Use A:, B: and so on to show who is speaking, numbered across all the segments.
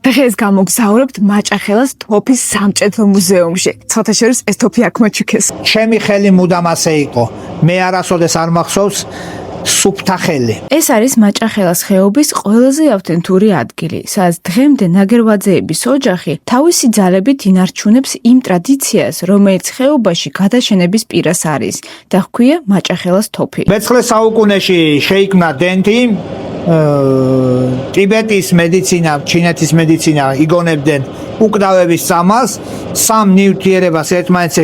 A: დღეს გამოგზაურებთ მაჭახელას თოფის სამჭედლო მუზეუმში. ცოტა შორის ეს თოფი აქ მოჩუქეს.
B: ჩემი ხელი მუდამ ასე იყო. მე არასოდეს არ მახსოვს სუფთა ხელი.
A: ეს არის მაჭახელას ხეობის ყველაზე ავთენტური ადგილი, სადაც დღემდე ნაგერვაძეების ოჯახი თავისი ძალებით ინარჩუნებს იმ ტრადიციას, რომელიც ხეობაში გადაშენების პირას არის და ჰქვია მაჭახელას თოფი.
B: მე-19 საუკუნეში შეიქმნა დენტი. ტიბეტის მედიცინა, ჩინეთის მედიცინა იგონებდნენ უკვდავების წამალს, სამ ნივთიერებას ერთმანეთზე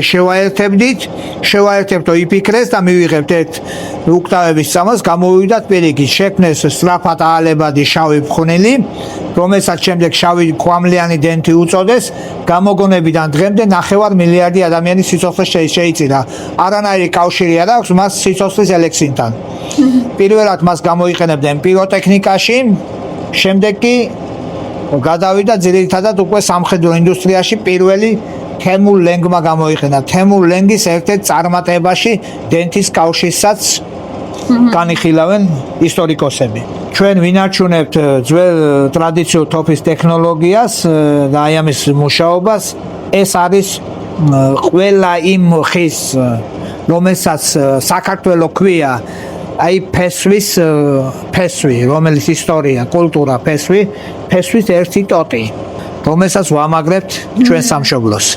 B: შევაერთებდო იფიქრეს და მივიღებთ ერთ უკვდავების წამალს, გამოვიდათ პირიქით, შექმნეს სწრაფად აალებადი შავი ფხვნილი, რომელსაც შემდეგ შავი კვამლიანი დენტი უწოდეს, გამოგონებიდან დღემდე 9 მილიარდი ადამიანის სიცოცხლე შეიწირა. არანაირი კავშირი არ აქვს მას სიცოცხლის ელექსინთან. პირველად მას გამოიყენებდნენ პიროტექნიკაში, შემდეგ კი გადავიდა ძირითადად უკვე სამხედრო ინდუსტრიაში პირველი თემურ ლენგმა გამოიყენა. თემურ ლენგის ერთ-ერთ წარმატებაში დენტის კავშირსაც განიხილავენ ისტორიკოსები. ჩვენ ვინარჩუნებთ ძველ ტრადიციულ თოფის ტექნოლოგიას და აი ამის მუშაობას. ეს არის ყველა იმ ხის, რომელსაც საქართველო ქვია აი ფესვი, რომელიც ისტორია, კულტურა ფესვის ერთი ტოტი, რომელსაც ვამაგრებთ ჩვენ სამშობლოს.